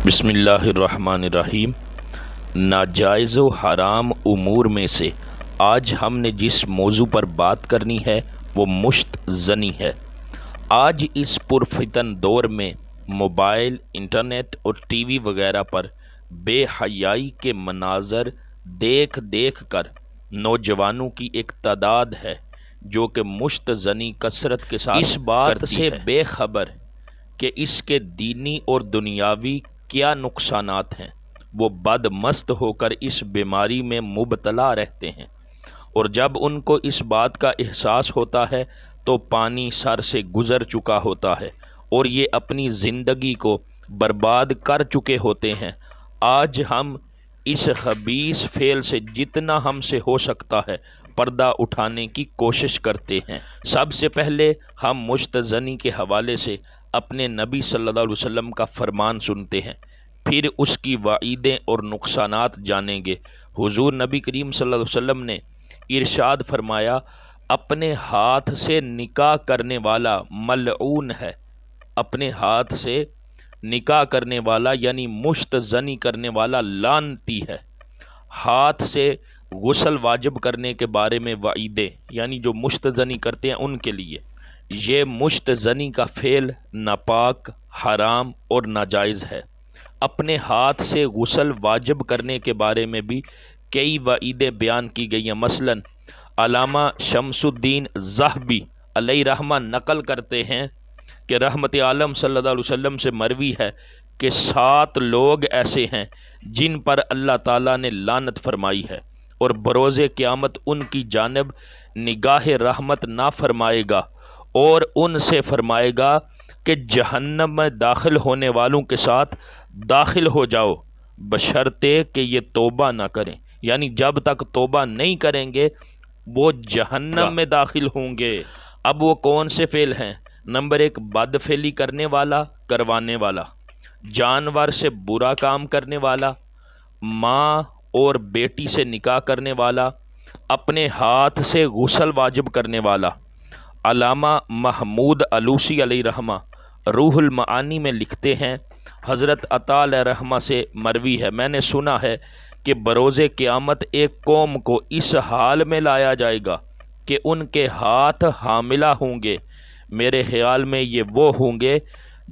بسم اللہ الرحمن الرحیم۔ ناجائز و حرام امور میں سے آج ہم نے جس موضوع پر بات کرنی ہے وہ مشت زنی ہے۔ آج اس پرفتن دور میں موبائل، انٹرنیٹ اور ٹی وی وغیرہ پر بے حیائی کے مناظر دیکھ دیکھ کر نوجوانوں کی ایک تعداد ہے جو کہ مشت زنی کثرت کے ساتھ اس بات سے بے خبر کہ اس کے دینی اور دنیاوی کیا نقصانات ہیں۔ وہ بد مست ہو کر اس بیماری میں مبتلا رہتے ہیں، اور جب ان کو اس بات کا احساس ہوتا ہے تو پانی سر سے گزر چکا ہوتا ہے اور یہ اپنی زندگی کو برباد کر چکے ہوتے ہیں۔ آج ہم اس خبیث فعل سے جتنا ہم سے ہو سکتا ہے پردہ اٹھانے کی کوشش کرتے ہیں۔ سب سے پہلے ہم مشت زنی کے حوالے سے اپنے نبی صلی اللہ علیہ وسلم کا فرمان سنتے ہیں، پھر اس کی وعیدیں اور نقصانات جانیں گے۔ حضور نبی کریم صلی اللہ علیہ وسلم نے ارشاد فرمایا، اپنے ہاتھ سے نکاح کرنے والا ملعون ہے۔ اپنے ہاتھ سے نکاح کرنے والا یعنی مشت زنی کرنے والا لعنتی ہے۔ ہاتھ سے غسل واجب کرنے کے بارے میں وعیدیں، یعنی جو مشت زنی کرتے ہیں ان کے لیے، یہ مشت زنی کا فعل ناپاک، حرام اور ناجائز ہے۔ اپنے ہاتھ سے غسل واجب کرنے کے بارے میں بھی کئی وعیدیں بیان کی گئی ہیں۔ مثلا علامہ شمس الدین ذہبی علیہ رحمہ نقل کرتے ہیں کہ رحمت عالم صلی اللہ علیہ وسلم سے مروی ہے کہ 7 لوگ ایسے ہیں جن پر اللہ تعالیٰ نے لعنت فرمائی ہے، اور بروز قیامت ان کی جانب نگاہ رحمت نہ فرمائے گا، اور ان سے فرمائے گا کہ جہنم میں داخل ہونے والوں کے ساتھ داخل ہو جاؤ، بشرطے کہ یہ توبہ نہ کریں، یعنی جب تک توبہ نہیں کریں گے وہ جہنم میں داخل ہوں گے۔ اب وہ کون سے فعل ہیں؟ نمبر 1، بد فعلی کرنے والا، کروانے والا، جانور سے برا کام کرنے والا، ماں اور بیٹی سے نکاح کرنے والا، اپنے ہاتھ سے غسل واجب کرنے والا۔ علامہ محمود علوسی علیہ رحمہ روح المعانی میں لکھتے ہیں، حضرت عطا علیہ رحمہ سے مروی ہے، میں نے سنا ہے کہ بروز قیامت ایک قوم کو اس حال میں لایا جائے گا کہ ان کے ہاتھ حاملہ ہوں گے۔ میرے خیال میں یہ وہ ہوں گے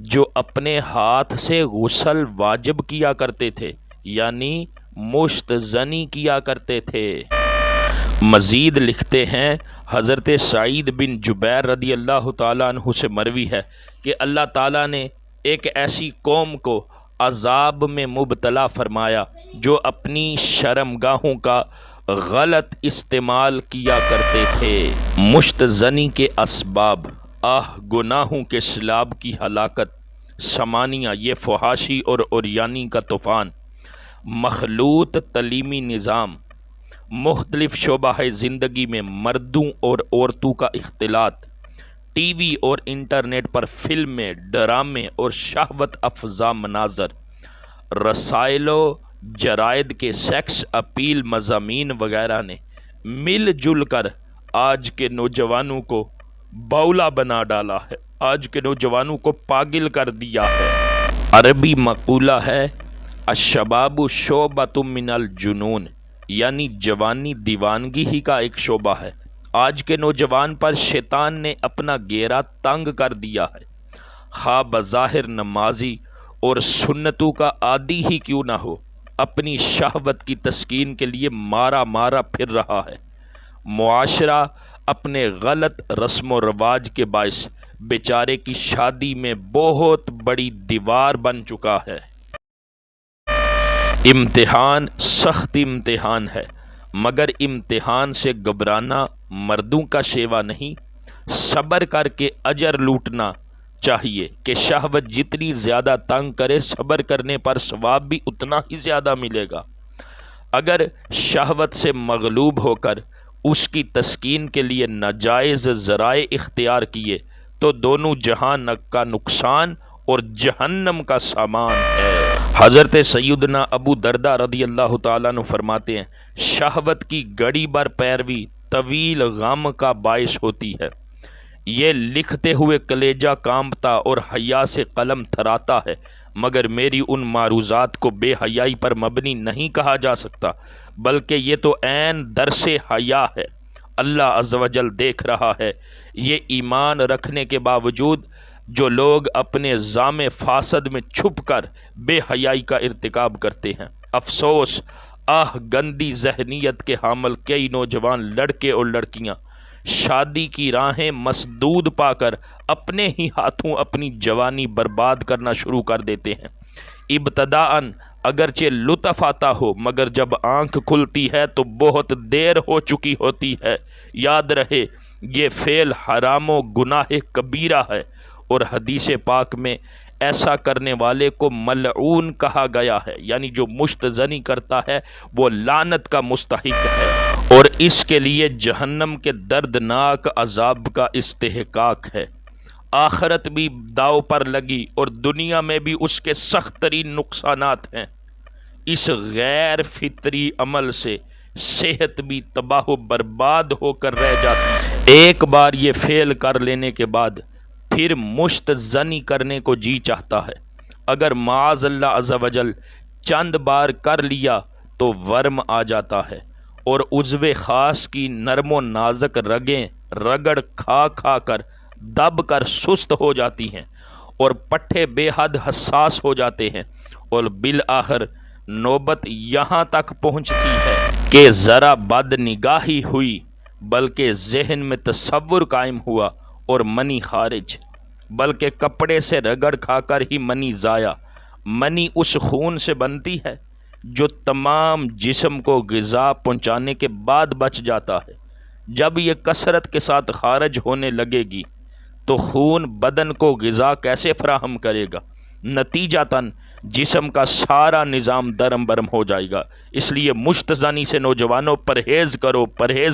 جو اپنے ہاتھ سے غسل واجب کیا کرتے تھے، یعنی مشت زنی کیا کرتے تھے۔ مزید لکھتے ہیں، حضرت سعید بن جبیر رضی اللہ تعالیٰ عنہ سے مروی ہے کہ اللہ تعالیٰ نے ایک ایسی قوم کو عذاب میں مبتلا فرمایا جو اپنی شرمگاہوں کا غلط استعمال کیا کرتے تھے۔ مشت زنی کے اسباب، گناہوں کے سیلاب کی ہلاکت، سمانیہ یہ فحاشی اور عریانی کا طوفان، مخلوط تعلیمی نظام، مختلف شعبہ زندگی میں مردوں اور عورتوں کا اختلاط، ٹی وی اور انٹرنیٹ پر فلمیں، ڈرامے اور شہوت افزا مناظر، رسائل و جرائد کے سیکس اپیل مضامین وغیرہ نے مل جل کر آج کے نوجوانوں کو بولا بنا ڈالا ہے، آج کے نوجوانوں کو پاگل کر دیا ہے۔ عربی مقولہ ہے، الشباب شعبۃ من الجنون، یعنی جوانی دیوانگی ہی کا ایک شعبہ ہے۔ آج کے نوجوان پر شیطان نے اپنا گھیرا تنگ کر دیا ہے، خواہ بظاہر نمازی اور سنتوں کا عادی ہی کیوں نہ ہو، اپنی شہوت کی تسکین کے لیے مارا پھر رہا ہے۔ معاشرہ اپنے غلط رسم و رواج کے باعث بیچارے کی شادی میں بہت بڑی دیوار بن چکا ہے۔ امتحان سخت امتحان ہے، مگر امتحان سے گھبرانا مردوں کا شیوا نہیں، صبر کر کے اجر لوٹنا چاہیے کہ شہوت جتنی زیادہ تنگ کرے، صبر کرنے پر ثواب بھی اتنا ہی زیادہ ملے گا۔ اگر شہوت سے مغلوب ہو کر اس کی تسکین کے لیے ناجائز ذرائع اختیار کیے تو دونوں جہان کا نقصان اور جہنم کا سامان ہے۔ حضرت سیدنا ابو درداء رضی اللہ تعالیٰ عنہ فرماتے ہیں، شہوت کی گڑی بر پیروی طویل غم کا باعث ہوتی ہے، یہ لکھتے ہوئے کلیجہ کانپتا اور حیا سے قلم تھراتا ہے، مگر میری ان معروضات کو بے حیائی پر مبنی نہیں کہا جا سکتا، بلکہ یہ تو عین درس حیا ہے۔ اللہ عز و جل دیکھ رہا ہے۔ یہ ایمان رکھنے کے باوجود جو لوگ اپنے زام فاسد میں چھپ کر بے حیائی کا ارتکاب کرتے ہیں، افسوس، گندی ذہنیت کے حامل کئی نوجوان لڑکے اور لڑکیاں شادی کی راہیں مسدود پا کر اپنے ہی ہاتھوں اپنی جوانی برباد کرنا شروع کر دیتے ہیں۔ ابتداءً اگرچہ لطف آتا ہو، مگر جب آنکھ کھلتی ہے تو بہت دیر ہو چکی ہوتی ہے۔ یاد رہے، یہ فعل حرام و گناہ کبیرہ ہے، اور حدیث پاک میں ایسا کرنے والے کو ملعون کہا گیا ہے، یعنی جو مشت زنی کرتا ہے وہ لعنت کا مستحق ہے، اور اس کے لیے جہنم کے دردناک عذاب کا استحقاق ہے۔ آخرت بھی داؤ پر لگی اور دنیا میں بھی اس کے سخت ترین نقصانات ہیں۔ اس غیر فطری عمل سے صحت بھی تباہ و برباد ہو کر رہ جاتی ہے۔ ایک بار یہ فعل کر لینے کے بعد پھر مشت زنی کرنے کو جی چاہتا ہے۔ اگر معاذ اللہ عز و جل چند بار کر لیا تو ورم آ جاتا ہے، اور عضو خاص کی نرم و نازک رگیں رگڑ کھا کھا کر دب کر سست ہو جاتی ہیں، اور پٹھے بے حد حساس ہو جاتے ہیں، اور بالآخر نوبت یہاں تک پہنچتی ہے کہ ذرا بد نگاہی ہوئی بلکہ ذہن میں تصور قائم ہوا اور منی خارج، بلکہ کپڑے سے رگڑ کھا کر ہی منی ضائع۔ منی اس خون سے بنتی ہے جو تمام جسم کو غذا پہنچانے کے بعد بچ جاتا ہے۔ جب یہ کثرت کے ساتھ خارج ہونے لگے گی تو خون بدن کو غذا کیسے فراہم کرے گا؟ نتیجتاً جسم کا سارا نظام درم برم ہو جائے گا۔ اس لیے مشت زنی سے نوجوانوں پرہیز کرو، پرہیز